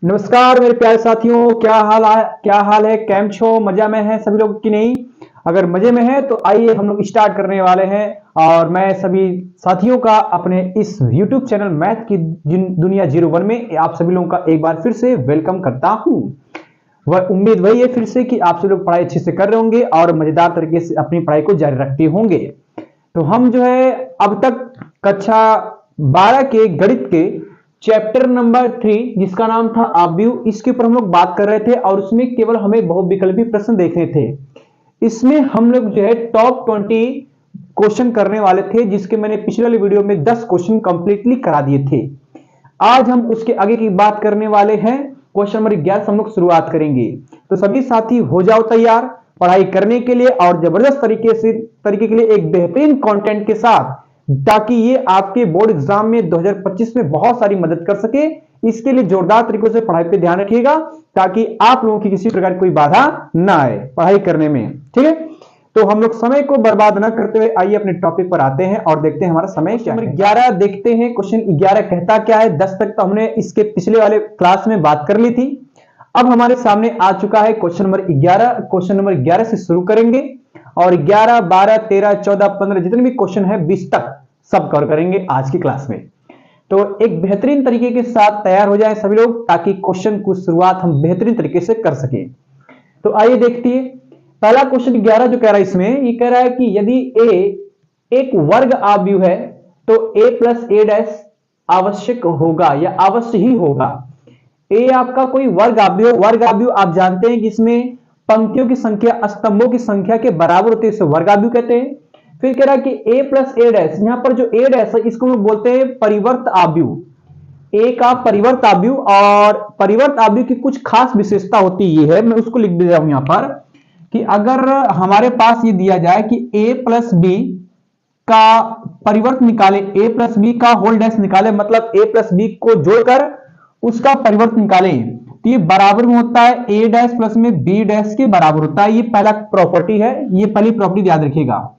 नमस्कार मेरे प्यारे साथियों, क्या हाल है? कैम छो? मजा में है सभी लोग कि नहीं? अगर मजे में है तो आइए हम लोग स्टार्ट करने वाले हैं। और मैं सभी साथियों का अपने इस YouTube चैनल मैथ की दुनिया 01 में आप सभी लोगों का एक बार फिर से वेलकम करता हूं। वह उम्मीद वही है फिर से कि आप सभी लोग पढ़ाई अच्छे से कर रहे होंगे और मजेदार तरीके से अपनी पढ़ाई को जारी रखते होंगे। तो हम जो है अब तक कक्षा 12 के गणित के चैप्टर नंबर 3 जिसका नाम था आव्यूह, इसके ऊपर हम लोग बात कर रहे थे और उसमें केवल हमें बहुविकल्पी प्रश्न देखने थे। इसमें हम लोग जो है टॉप 20 क्वेश्चन करने वाले थे, जिसके मैंने पिछले वाले वीडियो में 10 क्वेश्चन कंप्लीटली करा दिए थे। आज हम उसके आगे की बात करने वाले हैं। क्वेश्चन नंबर 11 से हम लोग शुरुआत करेंगे। तो सभी साथी हो जाओ तैयार पढ़ाई करने के लिए और जबरदस्त तरीके के लिए एक बेहतरीन कंटेंट के साथ, ताकि ये आपके बोर्ड एग्जाम में 2025 में बहुत सारी मदद कर सके। इसके लिए जोरदार तरीकों से पढ़ाई पे ध्यान रखिएगा ताकि आप लोगों की किसी प्रकार की कोई बाधा ना आए पढ़ाई करने में। ठीक है, तो हम लोग समय को बर्बाद ना करते हुए आइए अपने टॉपिक पर आते हैं और देखते हैं हमारा समय क्या है। 11 देखते हैं, क्वेश्चन 11 कहता क्या है। 10 तक तो हमने इसके पिछले वाले क्लास में बात कर ली थी। अब हमारे सामने आ चुका है क्वेश्चन नंबर 11। क्वेश्चन नंबर 11 से शुरू करेंगे और 11, 12, 13, 14, 15 जितने भी क्वेश्चन है 20 तक सब कवर करेंगे आज की क्लास में। तो एक बेहतरीन तरीके के साथ तैयार हो जाएं सभी लोग, ताकि क्वेश्चन की शुरुआत हम बेहतरीन तरीके से कर सके। तो आइए देखते हैं पहला क्वेश्चन 11 जो कह रहा है, इसमें ये कह रहा है कि यदि a एक वर्ग आव्यूह है तो a प्लस a डैश आवश्यक होगा या अवश्य ही होगा। a आपका कोई वर्ग आव्यूह आप जानते हैं कि इसमें पंक्तियों की संख्या स्तंभों की संख्या के बराबर होती है, इसे वर्ग आव्यूह कहते हैं। फिर कह रहा है कि a प्लस a डैश, यहां पर जो a डैश है इसको हम बोलते हैं परिवर्त आव्यूह। a का परिवर्त आव्यूह, और परिवर्त आव्यूह की कुछ खास विशेषता होती ये है, मैं उसको लिख दे रहा हूं यहां पर, कि अगर हमारे पास ये दिया जाए कि a प्लस बी का परिवर्त निकाले, a प्लस बी का होल डैश निकाले, मतलब a प्लस बी को जोड़कर उसका परिवर्त निकालें, तो ये बराबर में होता है a डैश प्लस में b डैश के बराबर होता है। ये पहला प्रॉपर्टी है, ये पहली प्रॉपर्टी याद रखिएगा।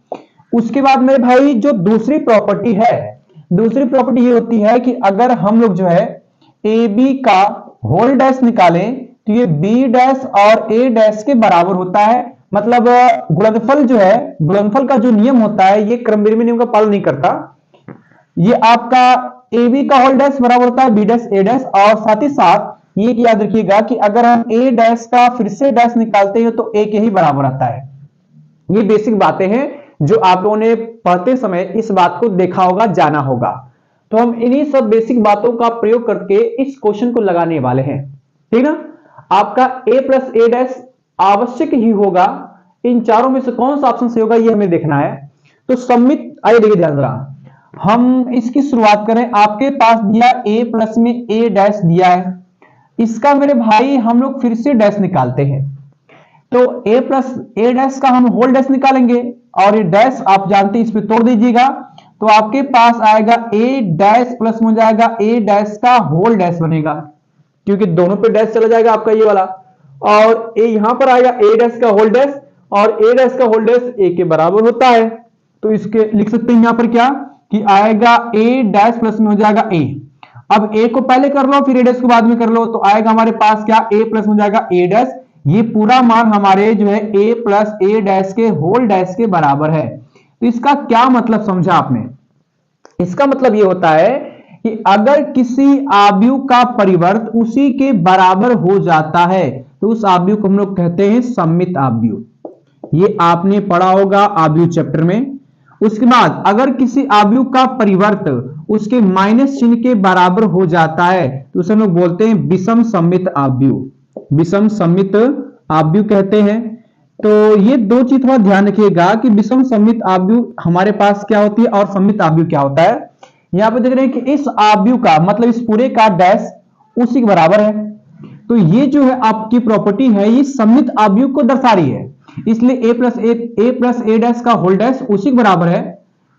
उसके बाद मेरे भाई जो दूसरी प्रॉपर्टी है, दूसरी प्रॉपर्टी ये होती है कि अगर हम लोग जो है ए बी का होल डैश निकालें तो ये बी डैश और ए डैश के बराबर होता है। मतलब गुणनफल जो है, गुणनफल का जो नियम होता है ये क्रमविलोम नियम का पालन नहीं करता। ये आपका ए बी का होल डैश बराबर होता है बी डैश ए डैश, और साथ ही साथ ये याद रखिएगा कि अगर हम ए डैश का फिर से डैश निकालते हैं तो ए के ही बराबर आता है। ये बेसिक बातें हैं जो आप लोगों ने पढ़ते समय इस बात को देखा होगा, जाना होगा। तो हम इन्हीं सब बेसिक बातों का प्रयोग करके इस क्वेश्चन को लगाने वाले हैं। ठीक ना? आपका a प्लस ए डैश आवश्यक ही होगा। इन चारों में से कौन सा ऑप्शन सही होगा ये हमें देखना है। तो सम्मित, आइए देखिए ध्यान रहा, हम इसकी शुरुआत करें। आपके पास दिया a प्लस में a डैश दिया है, इसका मेरे भाई हम लोग फिर से डैश निकालते हैं। तो a प्लस ए डैश का हम होल डैश निकालेंगे और ये डैश आप जानते हैं इस पे तोड़ दीजिएगा, तो आपके पास आएगा a डैश प्लस में हो जाएगा a डैश का होल डैश बनेगा, क्योंकि दोनों पे डैश चला जाएगा आपका ये वाला, और a यहां पर आएगा a डैश का होल डैश, और a डैश का होल डैश a के बराबर होता है। तो इसके लिख सकते हैं यहां पर क्या कि आएगा a डैश प्लस में हो जाएगा a। अब a को पहले कर लो फिर a डैश को बाद में कर लो, तो आएगा हमारे पास क्या a प्लस में हो जाएगा a डैश। ये पूरा मान हमारे जो है a प्लस ए डैश के होल डैश के बराबर है। तो इसका क्या मतलब समझा आपने? इसका मतलब ये होता है कि अगर किसी आव्यूह का परिवर्त उसी के बराबर हो जाता है तो उस आव्यूह को हम लोग कहते हैं सम्मित आव्यूह। ये आपने पढ़ा होगा आव्यूह चैप्टर में। उसके बाद अगर किसी आव्यूह का परिवर्त उसके माइनस चिन्ह के बराबर हो जाता है तो उसे हम लोग बोलते हैं विषम सम्मित आव्यूह। विषम सम्मित आव्यूह कहते हैं। तो ये दो चीज थोड़ा ध्यान रखिएगा कि विषम सम्मित आव्यूह हमारे पास क्या होती है और सम्मित आव्यूह क्या होता है। यहां पे देख रहे हैं कि इस आव्यूह का मतलब इस पूरे का डैश उसी के बराबर है, तो ये जो है आपकी प्रॉपर्टी है ये सम्मित आव्यूह को दर्शा रही है, इसलिए ए प्लस ए डैश का होल डैश उसी के बराबर है।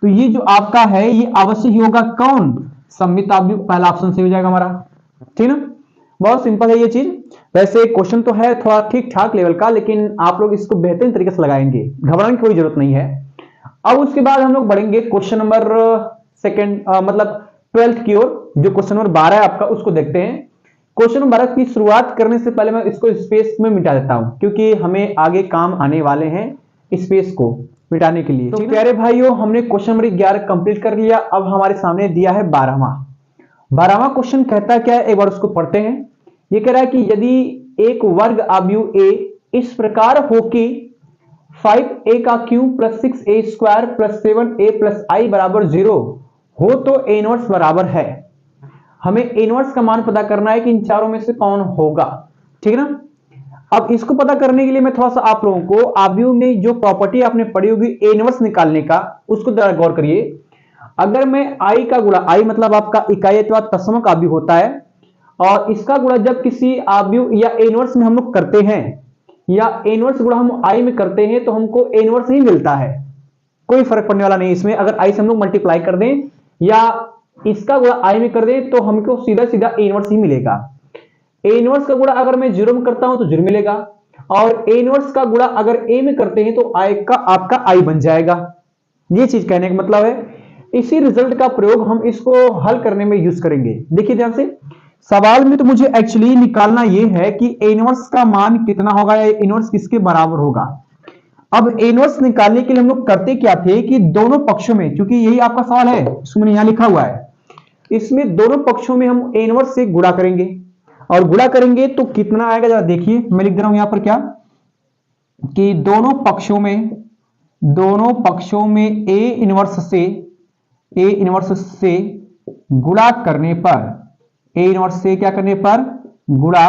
तो ये जो आपका है ये अवश्य ही होगा कौन? सम्मित आव्यूह। पहला ऑप्शन सही हो जाएगा हमारा। ठीक ना? बहुत सिंपल है ये चीज। वैसे क्वेश्चन तो है थोड़ा ठीक ठाक लेवल का, लेकिन आप लोग इसको बेहतरीन तरीके से लगाएंगे, घबराने की कोई जरूरत नहीं है। अब उसके बाद हम लोग बढ़ेंगे क्वेश्चन नंबर सेकंड, मतलब 12th की ओर। जो क्वेश्चन नंबर 12 है आपका, उसको देखते हैं क्वेश्चन नंबर 12 की शुरुआत करने से पहले मैं इसको स्पेस में मिटा देता हूं, क्योंकि हमें आगे काम आने वाले हैं स्पेस को मिटाने के लिए। तो प्यारे भाइयों, हमने क्वेश्चन नंबर 11 कंप्लीट कर लिया। अब हमारे सामने दिया है 12वां क्वेश्चन। कहता क्या है, एक बार उसको पढ़ते हैं। ये कह रहा है कि यदि एक वर्ग आव्यूह ए इस प्रकार हो कि 5a का cube plus 6a square plus 7a plus i बराबर 0 हो तो a इनवर्स बराबर है। हमें a इनवर्स का मान पता करना है कि इन चारों में से कौन होगा, ठीक है ना। अब इसको पता करने के लिए मैं थोड़ा सा आप लोगों को आव्यूह में जो प्रॉपर्टी आपने पढ़ी होगी a इनवर्स निकालने का, उसको जरा गौर करिए। अगर मैं i का गुणा, i मतलब आपका इकाई अथवा दशमलव आव्यूह होता है, और इसका गुणा जब किसी आव्यूह या a इनवर्स में हम लोग करते हैं, या a इनवर्स गुणा हम i में करते हैं, तो हमको a इनवर्स ही मिलता है, कोई फर्क पड़ने वाला नहीं इसमें। अगर i से हम लोग मल्टीप्लाई कर दें या इसका गुणा i में कर दें तो हमको सीधा सीधा a इनवर्स ही मिलेगा। a इनवर्स का गुणा अगर मैं 0 में करता हूं तो 0 मिलेगा, और a इनवर्स का गुणा अगर a में करते हैं तो i का आपका i बन जाएगा। ये चीज कहने का मतलब है। इसी रिजल्ट का प्रयोग हम इसको हल करने में यूज करेंगे। देखिए ध्यान से, सवाल में तो मुझे एक्चुअली निकालना यह है कि a इनवर्स का मान कितना होगा या a इनवर्स किसके बराबर होगा। अब a इनवर्स निकालने के लिए हम लोग करते क्या थे कि दोनों पक्षों में, क्योंकि यही आपका सवाल है, इसमें यहां लिखा हुआ है, इसमें दोनों पक्षों में हम a इनवर्स से गुणा करेंगे, और गुणा करेंगे तो कितना आएगा जरा देखिए। मैं लिख दे रहा हूं यहां पर क्या, कि दोनों पक्षों में a इनवर्स से गुणा करने पर, a इनवर्स से क्या करने पर, गुणा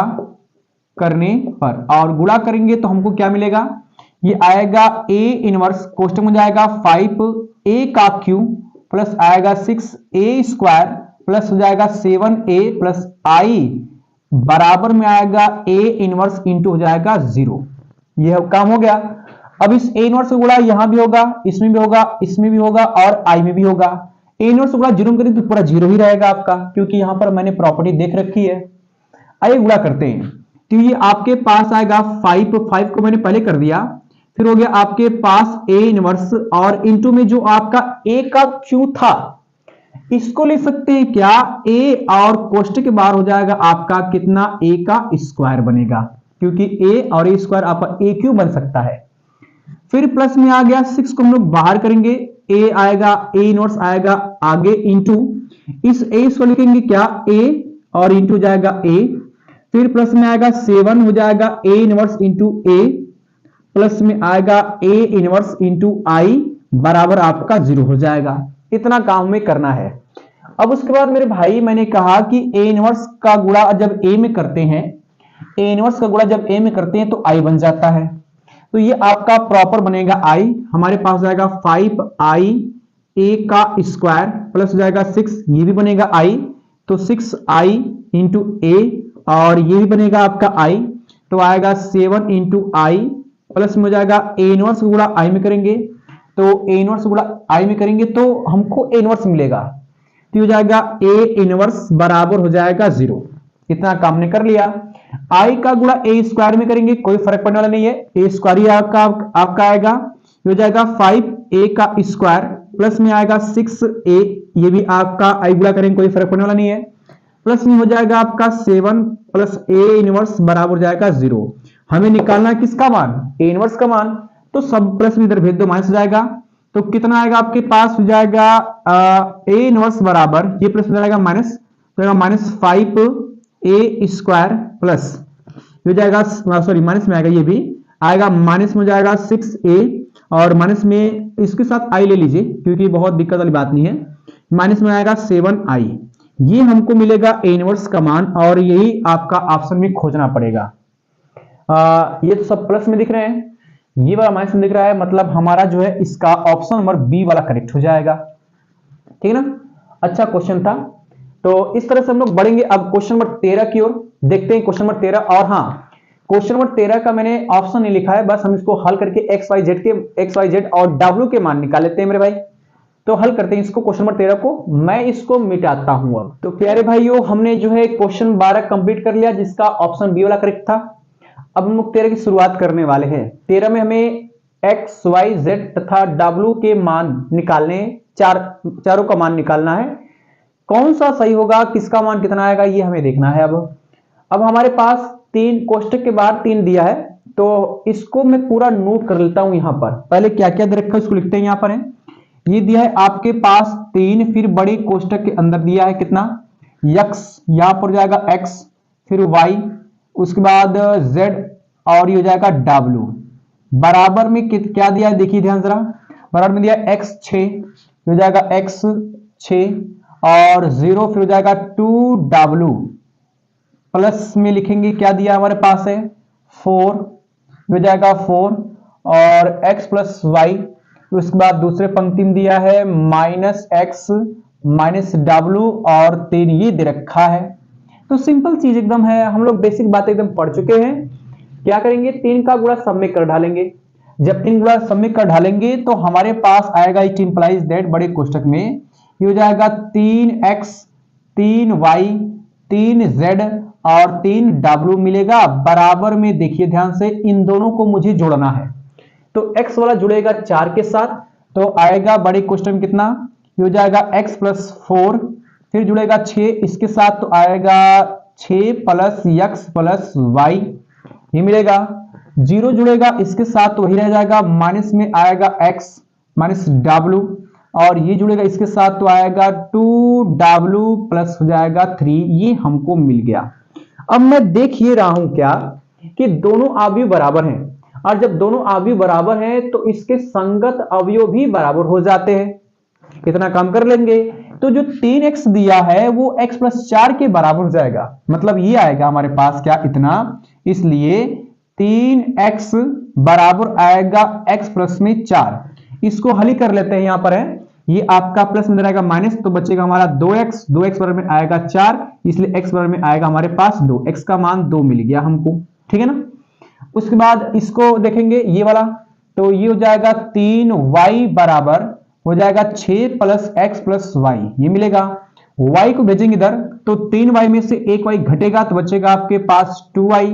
करने पर, और गुणा करेंगे तो हमको क्या मिलेगा, ये आएगा a इनवर्स कोष्टक में जाएगा 5a का क्यूब प्लस आएगा 6a स्क्वायर प्लस हो जाएगा 7a प्लस i बराबर में आएगा a इनवर्स इंटू हो जाएगा 0। यह काम हो गया। अब इस a इनवर्स का गुणा यहां भी होगा, इसमें भी होगा, इसमें भी होगा और i में भी होगा। a इनवर्स गुणा 0 में करें तो पूरा 0 ही रहेगा आपका, क्योंकि यहां पर मैंने प्रॉपर्टी देख रखी है। आइए गुणा करते हैं, तो ये आपके पास आएगा 5 को मैंने पहले कर दिया, फिर हो गया आपके पास a इनवर्स, और इनटू में जो आपका a का क्यूब था, इसको ले सकते हैं क्या, a, और कोष्टक के बाहर हो जाएगा आपका कितना, a का स्क्वायर बनेगा, क्योंकि a और a स्क्वायर आपका a क्यूब बन सकता है। फिर प्लस में आ गया 6 को हम लोग बाहर करेंगे, a आएगा, a इनवर्स आएगा आगे, इंटू इस a को लिखेंगे क्या, a, और इंटू जाएगा a, फिर प्लस में आएगा 7 हो जाएगा a inverse into a, plus में आएगा a इनवर्स इंटू i बराबर आपका 0 हो जाएगा। इतना काम में करना है। अब उसके बाद मेरे भाई मैंने कहा कि a इनवर्स का गुणा जब a में करते हैं, a इनवर्स का गुणा जब a में करते हैं तो i बन जाता है। तो ये आपका प्रॉपर बनेगा i, हमारे पास जाएगा 5i a का स्क्वायर प्लस हो जाएगा 6, ये भी बनेगा i, तो 6i इंटू a, और ये भी बनेगा आपका i, तो आएगा 7 इंटू i, प्लस में हो जाएगा a इनवर्स गुणा i में करेंगे, तो a इनवर्स गुणा i में करेंगे तो हमको a इनवर्स मिलेगा, तो हो जाएगा a इनवर्स बराबर हो जाएगा 0। इतना काम ने कर लिया। i का गुणा a स्क्वायर में करेंगे, कोई फर्क पड़ने वाला नहीं है, a स्क्वायर ही आपका आएगा, हो जाएगा 5a का स्क्वायर प्लस में आएगा 6a, ये भी आपका i गुणा करेंगे, कोई फर्क पड़ने वाला नहीं है, प्लस में हो जाएगा आपका 7 प्लस a इनवर्स बराबर हो जाएगा 0। हमें निकालना है किसका मान, a इनवर्स का मान, तो सब प्लस में इधर भेज दो, माइनस हो जाएगा, तो कितना आएगा आपके पास, हो जाएगा a इनवर्स बराबर, ये प्लस हो जाएगा माइनस, तो माइनस 5a स्क्वायर प्लस हो जाएगा, सॉरी माइनस में आएगा, ये भी आएगा माइनस में हो जाएगा 6a, और माइनस में इसके साथ i ले लीजिए क्योंकि बहुत दिक्कत वाली बात नहीं है, माइनस में आएगा 7i। ये हमको मिलेगा a इनवर्स का मान, और यही आपका ऑप्शन में खोजना पड़ेगा। ये तो सब प्लस में दिख रहे हैं, ये वाला माइनस में दिख रहा है, मतलब हमारा जो है इसका ऑप्शन नंबर बी वाला करेक्ट हो जाएगा, ठीक है ना। अच्छा क्वेश्चन था, तो इस तरह से हम लोग बढ़ेंगे अब क्वेश्चन नंबर 13 की ओर। देखते हैं क्वेश्चन नंबर 13, और हाँ, क्वेश्चन नंबर 13 का मैंने ऑप्शन नहीं लिखा है, बस हम इसको हल करके एक्स वाई जेड और डब्ल्यू के मान निकाल लेते हैं मेरे भाई। तो हल करते हैं इसको, क्वेश्चन नंबर 13 को मैं इसको मिटाता हूं। अब तो प्यारे भाइयों, हमने जो है क्वेश्चन 12 कंप्लीट कर लिया, जिसका ऑप्शन बी वाला करेक्ट था। अब हम लोग 13 की शुरुआत करने वाले हैं। 13 में हमें एक्स वाई जेड तथा डब्ल्यू के मान निकालने, चारों का मान निकालना है। कौन सा सही होगा, किसका मान कितना आएगा, ये हमें देखना है। अब अब हमारे पास 3 कोष्टक के बाहर 3 दिया है, तो इसको मैं पूरा नोट कर लेता हूं। यहां पर पहले क्या क्या दे रखा है उसको लिखते हैं। यहां पर है, ये दिया है आपके पास 3, फिर बड़े कोष्टक के अंदर दिया है कितना, x, यहां पर जाएगा x, फिर y, उसके बाद z, और ये हो जाएगा w। बराबर में क्या दिया है देखिए ध्यान जरा, बराबर में दिया x 6, हो जाएगा x 6, और 0 फिर हो जाएगा 2w, प्लस में लिखेंगे क्या दिया हमारे पास है 4, हो जाएगा 4, और x प्लस वाई, उसके बाद दूसरे पंक्ति में दिया है -x -w और 3 ये दे रखा है। तो सिंपल चीज एकदम है, हम लोग बेसिक बातें एकदम पढ़ चुके हैं। क्या करेंगे, 3 का गुणा सब में कर ढालेंगे। जब 3 गुणा सब में कर ढालेंगे तो हमारे पास आएगा, इट इंप्लाइज दैट, बड़े कोष्टक में ये हो जाएगा 3x 3y 3z और 3w मिलेगा। बराबर में देखिए ध्यान से, इन दोनों को मुझे जोड़ना है। तो x वाला जुड़ेगा 4 के साथ, तो आएगा बड़े कोष्टक में कितना, ये हो जाएगा x प्लस 4, फिर जुड़ेगा 6 इसके साथ, तो आएगा 6 प्लस x प्लस y, ये मिलेगा। 0 जुड़ेगा इसके साथ तो वही रह जाएगा, माइनस में आएगा x माइनस w, और ये जुड़ेगा इसके साथ तो आएगा 2w प्लस हो जाएगा 3, ये हमको मिल गया। अब मैं देख ये रहा हूं क्या कि दोनों अवयव बराबर हैं, और जब दोनों अवयव बराबर हैं तो इसके संगत अवयव भी बराबर हो जाते हैं। कितना काम कर लेंगे, तो जो 3x दिया है वो x प्लस 4 के बराबर हो जाएगा, मतलब ये आएगा हमारे पास क्या, इतना। इसलिए 3x बराबर आएगा x प्लस में 4। इसको हल ही कर लेते हैं। यहां पर है, ये आपका प्लस में रहेगा माइनस, तो बचेगा हमारा 2x, 2x बराबर में आएगा 4, इसलिए x बराबर में आएगा हमारे पास 2, x का मान 2 मिल गया हमको, ठीक है ना। उसके बाद इसको देखेंगे ये वाला, तो ये हो जाएगा 3y बराबर हो जाएगा 6 प्लस x प्लस y, ये मिलेगा। y को भेजेंगे इधर, तो 3y में से 1y घटेगा, तो बचेगा आपके पास 2y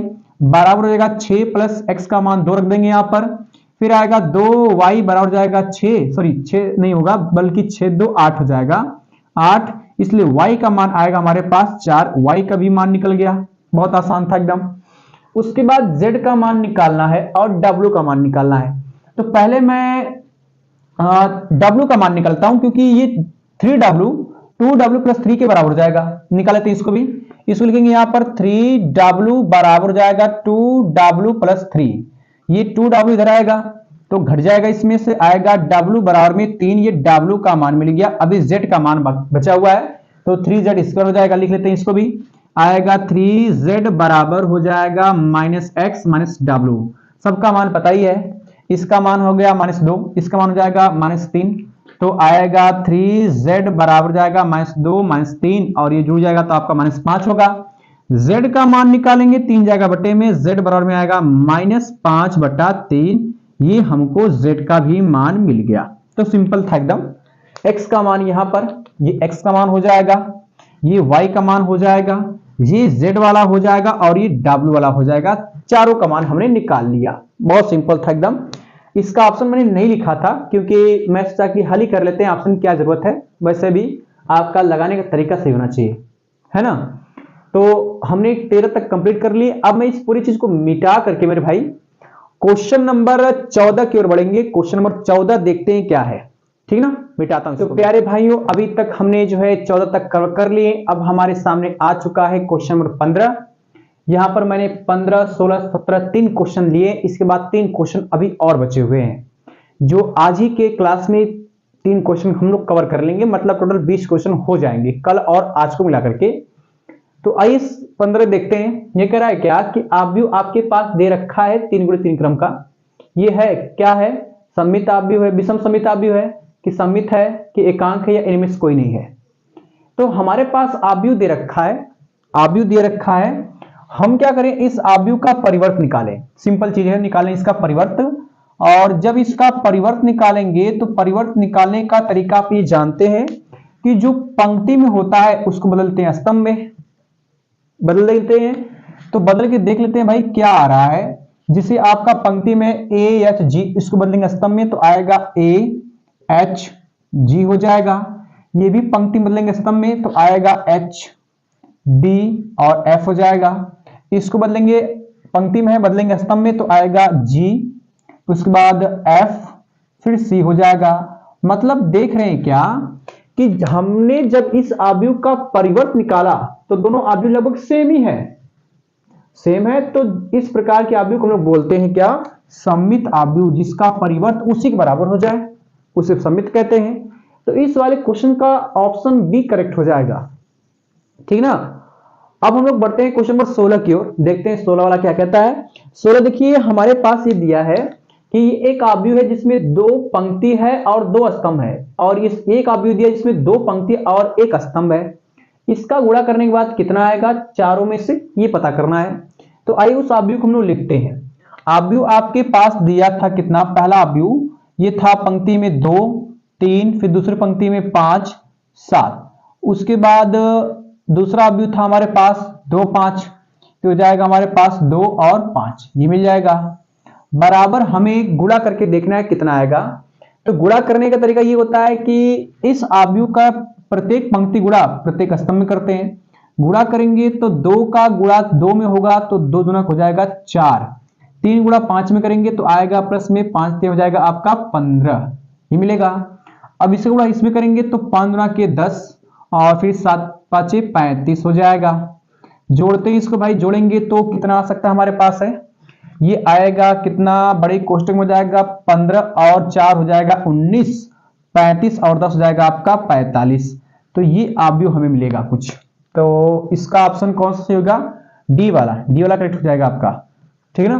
बराबर हो जाएगा 6 प्लस x का मान 2 रख देंगे यहां पर, फिर आएगा 2y बराबर जाएगा 6, सॉरी 6 नहीं होगा बल्कि 6 2 8 हो जाएगा 8, इसलिए y का मान आएगा हमारे पास 4, y का भी मान निकल गया, बहुत आसान था एकदम। उसके बाद z का मान निकालना है और w का मान निकालना है। तो पहले मैं w का मान निकलता हूं, क्योंकि ये 3w 2w प्लस 3 के बराबर हो जाएगा। निकाल लेते हैं इसको भी, इसको लिखेंगे यहां पर 3w बराबर हो जाएगा 2w प्लस 3, ये 2w इधर आएगा तो घट जाएगा, इसमें से आएगा w बराबर में 3, ये w का मान मिल गया। अभी z का मान बचा हुआ है, तो 3z स्क्वायर हो जाएगा, लिख लेते हैं इसको भी, आएगा 3z बराबर हो जाएगा -x माइनस w, सबका मान पता ही है। इसका मान हो गया -2, इसका मान हो जाएगा -3, तो आएगा 3z बराबर जाएगा -2 -3, और ये जुड़ जाएगा तो आपका -5 होगा। z का मान निकालेंगे, 3 जाएगा बटे में, z बराबर में आएगा -5/3, ये हमको z का भी मान मिल गया। तो सिंपल था एकदम। x का मान यहां पर, ये x का मान हो जाएगा, ये y का मान हो जाएगा, ये z वाला हो जाएगा, और ये w वाला हो जाएगा। चारों का मान हमने निकाल लिया, बहुत सिंपल था एकदम। इसका ऑप्शन मैंने नहीं लिखा था क्योंकि मैं सोचा कि हल ही कर लेते हैं, ऑप्शन की क्या जरूरत है, वैसे भी आपका लगाने का तरीका सही होना चाहिए, है ना। तो हमने 13 तक कंप्लीट कर लिए। अब मैं इस पूरी चीज को मिटा करके मेरे भाई क्वेश्चन नंबर 14 की ओर बढ़ेंगे। क्वेश्चन नंबर 14 देखते हैं क्या है, ठीक ना, मिटाता हूं। तो प्यारे भाइयों, अभी तक हमने जो है 14 तक कवर कर लिए। अब हमारे सामने आ चुका है क्वेश्चन नंबर 15। यहां पर मैंने 15 16 17 3 क्वेश्चन लिए, इसके बाद 3 क्वेश्चन अभी और बचे हुए हैं, जो आज ही के क्लास में 3 क्वेश्चन हम लोग कवर कर लेंगे, मतलब टोटल 20 क्वेश्चन हो जाएंगे कल और आज को मिला करके। तो आइए 15 देखते हैं। ये कह रहा है क्या कि अवयव आपके पास दे रखा है 3 गुणे 3 क्रम का। ये है क्या है, सममित अवयव है, विषम सममित अवयव है, कि सममित है, कि एकांक है, या इनमें से कोई नहीं है। तो हमारे पास अवयव दे रखा है, अवयव दे रखा है, हम क्या करें, इस अवयव का परिवर्त निकालें। सिंपल चीज है, निकालें इसका परिवर्त। और जब इसका परिवर्त निकालेंगे तो परिवर्त निकालने का तरीका आप ये जानते हैं कि जो पंक्ति में होता है उसको बदलते हैं स्तंभ में, बदल देते हैं। तो बदल के देख लेते हैं भाई क्या आ रहा है। जिसे आपका पंक्ति में ए एच जी, इसको बदलेंगे स्तंभ में तो आएगा ए एच जी हो जाएगा। ये भी पंक्ति बदलेंगे स्तंभ में तो आएगा एच डी और एफ हो जाएगा। इसको बदलेंगे, पंक्ति में है, बदलेंगे स्तंभ में तो आएगा G, उसके बाद F, फिर C हो जाएगा। मतलब देख रहे हैं क्या कि हमने जब इस आव्यूह का परिवर्त निकाला तो दोनों आव्यूह लगभग सेम ही है, सेम है। तो इस प्रकार के आव्यूह को हम लोग बोलते हैं क्या, सममित आव्यूह, जिसका परिवर्त उसी के बराबर हो जाए उसे सममित कहते हैं। तो इस वाले क्वेश्चन का ऑप्शन बी करेक्ट हो जाएगा, ठीक ना। अब हम लोग बढ़ते हैं क्वेश्चन नंबर 16 की ओर, देखते हैं 16 वाला क्या कहता है। 16 देखिए हमारे पास ये दिया है कि एक आव्यूह है जिसमें 2 पंक्ति है और 2 स्तंभ है, और इस एक आव्यूह दिया जिसमें 2 पंक्ति और 1 स्तंभ है। इसका गुणा करने के बाद कितना आएगा, चारों में से ये पता करना है। तो आइए उस आव्यूह को हम लोग लिखते हैं। आव्यूह आपके पास दिया था कितना, पहला आव्यूह ये था पंक्ति में 2 3, फिर दूसरी पंक्ति में 5 7, उसके बाद दूसरा आव्यूह था हमारे पास 2 5, तो हो जाएगा हमारे पास 2 और 5, ये मिल जाएगा। बराबर हमें गुणा करके देखना है कितना आएगा। तो गुणा करने का तरीका ये होता है कि इस आव्यूह का प्रत्येक पंक्ति गुणा प्रत्येक स्तंभ में करते हैं। गुणा करेंगे तो 2 का गुणा 2 में होगा तो 2 दूना हो जाएगा 4, 3 गुणा 5 में करेंगे तो आएगा प्लस में 5 हो जाएगा आपका 15, ये मिलेगा। अब इसे गुणा इसमें करेंगे तो 5 गुणा के 10 और फिर 7 5 35 हो जाएगा। जोड़ते ही इसको भाई जोड़ेंगे तो कितना आ सकता है हमारे पास है, ये आएगा कितना, बड़े कोष्टक में हो जाएगा 15 और 4 हो जाएगा 19, 35 और 10 हो जाएगा आपका 45। तो ये आव्यूह हमें मिलेगा कुछ। तो इसका ऑप्शन कौन सा सही होगा, डी वाला करेक्ट हो जाएगा आपका, ठीक है ना,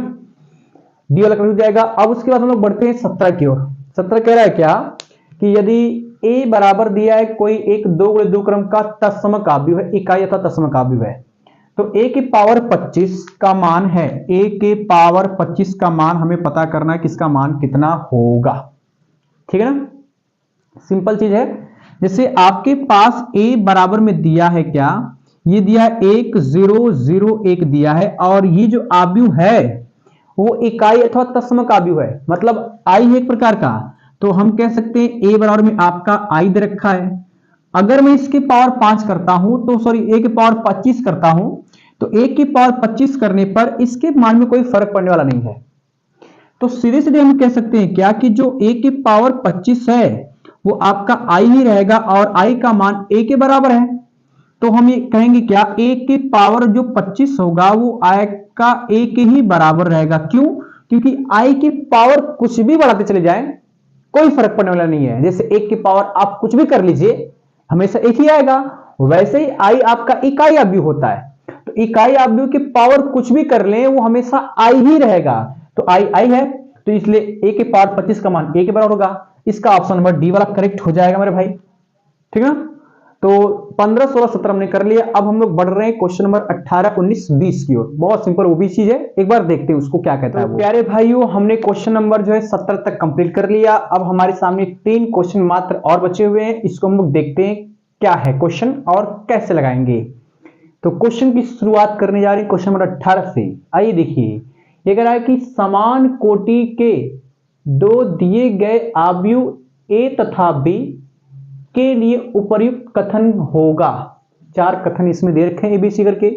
डी वाला करेक्ट हो जाएगा। अब उसके बाद हम लोग बढ़ते हैं 17 की ओर। 17 कह रहा है क्या कि यदि ए बराबर दिया है कोई एक 2 गुणे 2 क्रम का तत्समक आव्यूह है, इकाई अथवा तत्समक आव्यूह है, तो a की पावर 25 का मान है, a के पावर 25 का मान हमें पता करना है कि इसका मान कितना होगा, ठीक है ना, सिंपल चीज है। जैसे आपके पास a बराबर में दिया है क्या, ये दिया है 1 0 0 1 दिया है, और ये जो आव्यूह है वो इकाई अथवा तत्समक आव्यूह है, मतलब i है एक प्रकार का। तो हम कह सकते हैं a बराबर में आपका i दे रखा है। अगर मैं इसकी पावर 5 करता हूं तो सॉरी a की पावर 25 करता हूं तो a की पावर 25 करने पर इसके मान में कोई फर्क पड़ने वाला नहीं है। तो सीधे सीधे हम कह सकते हैं क्या कि जो a की पावर 25 है वो आपका i ही रहेगा और i का मान a के बराबर है। तो हम ये कहेंगे क्या, a की पावर जो 25 होगा वो i का a के ही बराबर रहेगा। क्यों, क्योंकि i की पावर कुछ भी बढ़ाते चले जाएं कोई फर्क पड़ने वाला नहीं है। जैसे 1 की पावर आप कुछ भी कर लीजिए हमेशा 1 ही आएगा, वैसे ही i आपका इकाई आव्यूह होता है। तो इकाई आव्यूह की पावर कुछ भी कर लें वो हमेशा i ही रहेगा। तो i है, तो इसलिए a की पावर 25 का मान a के बराबर होगा। इसका ऑप्शन नंबर डी वाला करेक्ट हो जाएगा मेरे भाई, ठीक है ना। तो 15 16 17 हमने कर लिया। अब हम लोग बढ़ रहे हैं क्वेश्चन नंबर 18 19 20 की ओर। बहुत सिंपल वो भी चीज है, एक बार देखते हैं उसको क्या कहता है वो। प्यारे भाइयों, हमने क्वेश्चन नंबर जो है 70 तक कंप्लीट कर लिया। अब हमारे सामने 3 क्वेश्चन मात्र और बचे हुए हैं, इसको हम लोग देखते हैं क्या है क्वेश्चन और कैसे लगाएंगे। तो क्वेश्चन की शुरुआत करने जा रहे हैं क्वेश्चन नंबर 18 से। आइए देखिए, ये कह रहा है कि समान कोटि के 2 दिए गए आव्यूह ए तथा बी के लिए उपर्युक्त कथन होगा। 4 कथन इसमें दे रखे हैं एबीसी करके,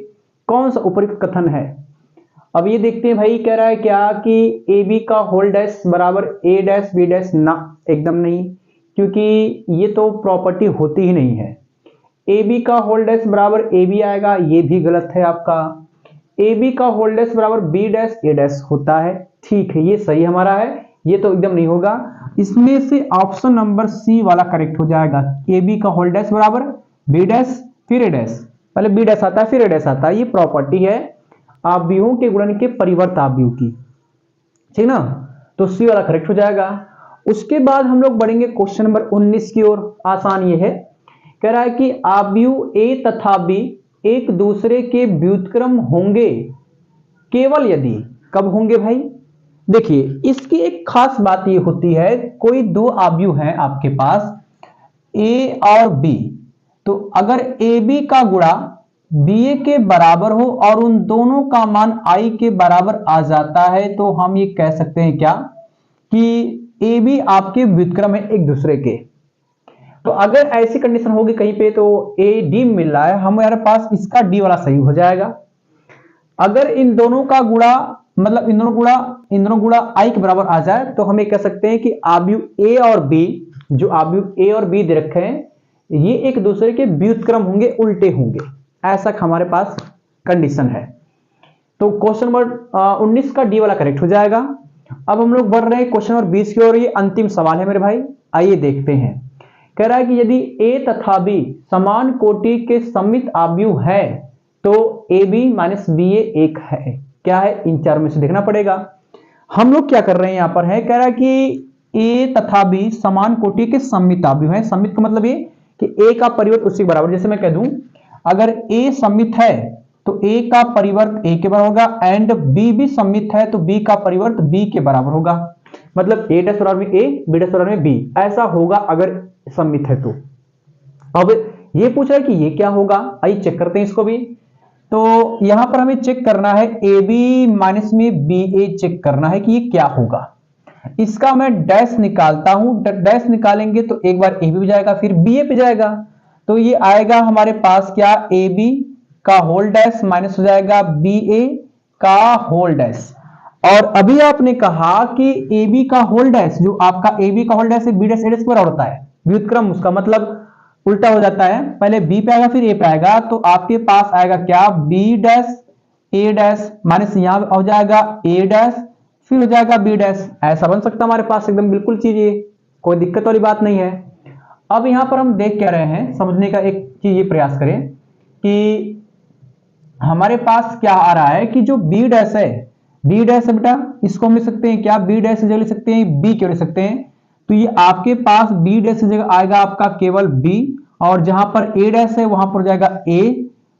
कौन सा उपर्युक्त कथन है। अब ये देखते हैं भाई, कह रहा है क्या कि ए बी का होल डैश बराबर ए डैश बी डैश, ना एकदम नहीं, क्योंकि ये तो प्रॉपर्टी होती ही नहीं है। ए बी का होल डैश बराबर ए बी आएगा, ये भी गलत है आपका। ए बी का होल डैश बराबर बी डैश ए डैश होता है, ठीक है, ये सही हमारा है, ये तो एकदम नहीं होगा। इसमें से ऑप्शन नंबर सी वाला करेक्ट हो जाएगा। ए बी का होल डैश बराबर बी डैश फिर ए डैश, पहले बी डैश आता है फिर ए डैश आता है, ये प्रॉपर्टी है आव्यूहों के गुणन के परिवर्त आव्यूह की, ठीक ना। तो सी वाला करेक्ट हो जाएगा। उसके बाद हम लोग बढ़ेंगे क्वेश्चन नंबर 19 की ओर। आसान ये है, कह रहा है कि आव्यूह ए तथा बी एक दूसरे के व्युत्क्रम होंगे केवल यदि, कब होंगे भाई, देखिए इसकी एक खास बात ये होती है, कोई 2 आव्यूह हैं आपके पास ए और बी, तो अगर ए बी का गुणा बी ए के बराबर हो और उन दोनों का मान आई के बराबर आ जाता है, तो हम ये कह सकते हैं क्या कि ए बी आपके व्युत्क्रम है एक दूसरे के। तो अगर ऐसी कंडीशन होगी कहीं पे तो ए डी मिल रहा है, हमारे पास इसका डी वाला सही हो जाएगा, अगर इन दोनों का गुणा मतलब इन दोनों गुणा आई के बराबर आ जाए तो हम ये कह सकते हैं कि आव्यूह ए और बी, जो आव्यूह ए और बी दे रखे हैं ये एक दूसरे के व्युत्क्रम होंगे, उल्टे होंगे, ऐसा हमारे पास कंडीशन है। तो क्वेश्चन नंबर 19 का डी वाला करेक्ट हो जाएगा। अब हम लोग बढ़ रहे हैं क्वेश्चन नंबर 20 की ओर। ये अंतिम सवाल है मेरे भाई, आइए देखते हैं। कह रहा है कि यदि ए तथा बी समान कोटि के सममित आव्यूह है तो ए बी माइनस बी ए एक है। क्या है, इन चारों में से देखना पड़ेगा। हम लोग क्या कर रहे हैं यहां पर है, कह रहा है कि ए तथा बी समान कोटि के सममित आव्यूह है। सममित का मतलब ये कि ए का परिवर्त उसी के बराबर। जैसे मैं कह दूं अगर ए सममित है तो ए का परिवर्त ए के बराबर होगा, एंड बी भी सममित है तो बी का परिवर्त बी के बराबर होगा। मतलब ए डैश बराबर में ए, बी डैश बराबर में बी, ऐसा होगा अगर सममित है तो। अब ये पूछा है कि ये क्या होगा, आइए चेक करते हैं इसको भी। तो यहां पर हमें चेक करना है ए बी माइनस में बी ए, चेक करना है कि ये क्या होगा। इसका मैं डैश निकालता हूं, डैश निकालेंगे तो एक बार ए बी पे जाएगा, फिर बी ए पे जाएगा, तो ये आएगा हमारे पास क्या, ए बी का होल डैश माइनस हो जाएगा बी ए का होल डैश। और अभी आपने कहा कि ए बी का होल डैश, जो आपका ए बी का होल डैश बी डैश ए डैश पर होता है, व्युत्क्रम उसका मतलब उल्टा हो जाता है, पहले बी पे आएगा फिर ए पे आएगा, तो आपके पास आएगा क्या, बी डैश ए डैश माइनस यहां हो जाएगा ए डैश फिर हो जाएगा बी डैश। ऐसा बन सकता है हमारे पास, एकदम बिल्कुल चीज, ये कोई दिक्कत वाली बात नहीं है। अब यहां पर हम देख क्या रहे हैं, समझने का एक चीज ये प्रयास करें कि हमारे पास क्या आ रहा है कि जो बी डैश है, बी डैश है बेटा, इसको हम लिख सकते हैं क्या, बी डैश की जगह लिख सकते हैं बी क्यों लिख सकते हैं, तो ये आपके पास बी डैश की जगह आएगा आपका केवल बी, और जहां पर ए डैश है वहां पर जाएगा ए,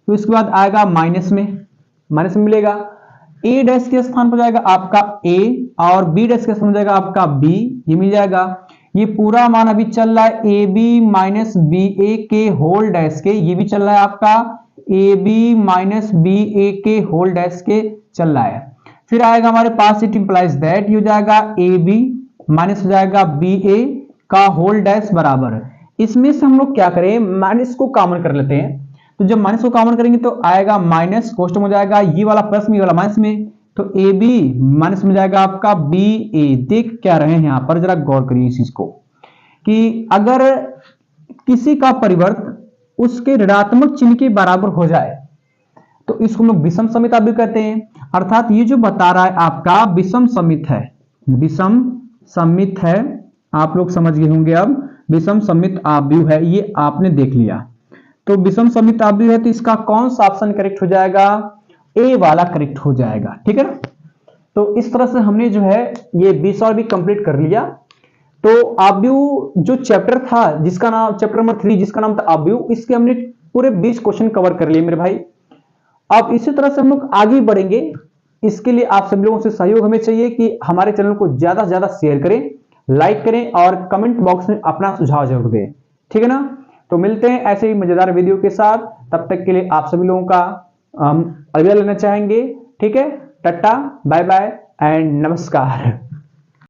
तो इसके बाद आएगा माइनस में मिलेगा, ए डैश के स्थान पर जाएगा आपका ए और बी डैश के स्थान पर जाएगा आपका बी, ये मिल जाएगा। ये पूरा मान अभी चल रहा है ए बी माइनस बी ए के होल डैश के, ये भी चल रहा है आपका ए बी माइनस बी ए के होल डैश के चल रहा है। फिर आएगा हमारे पास इट इंप्लाइज दैट, ये हो जाएगा ए बी माइनस हो जाएगा बी ए का होल डैश बराबर। इसमें से हम लोग क्या करें, माइनस को कॉमन कर लेते हैं, तो जब माइनस को कॉमन करेंगे तो आएगा माइनस, कोष्टक हो जाएगा ये वाला प्लस में ये वाला माइनस में, तो ए बी माइनस में जाएगा आपका बी ए। देख क्या रहे हैं यहां पर, जरा गौर करिए इस चीज को कि अगर किसी का परिवर्त उसके ऋणात्मक चिन्ह के बराबर हो जाए तो इसको हम लोग विषम सममित आव्यूह कहते हैं। अर्थात ये जो बता रहा है आपका विषम सममित है, विषम सममित है, आप लोग समझ गए होंगे अब, विषम सममित आव्यूह है, ये आपने देख लिया। तो विषम सममित आव्यूह है तो इसका कौन सा ऑप्शन करेक्ट हो जाएगा, ए वाला करेक्ट हो जाएगा, ठीक है ना। तो इस तरह से हमने जो है ये 20 और भी कंप्लीट कर लिया। तो आव्यूह जो चैप्टर था जिसका नाम चैप्टर नंबर 3 जिसका नाम था आव्यूह, इसके हमने पूरे 20 क्वेश्चन कवर कर लिए मेरे भाई। अब इसी तरह से हम लोग आगे बढ़ेंगे, इसके लिए आप सभी लोगों से सहयोग हमें चाहिए कि हमारे चैनल को ज्यादा से ज्यादा शेयर करें, लाइक करें और कमेंट बॉक्स में अपना सुझाव जरूर दें, ठीक है ना। तो मिलते हैं ऐसे ही मजेदार वीडियो के साथ, तब तक के लिए आप सभी लोगों का अलविदा लेना चाहेंगे, ठीक है। टाटा, बाय बाय एंड नमस्कार।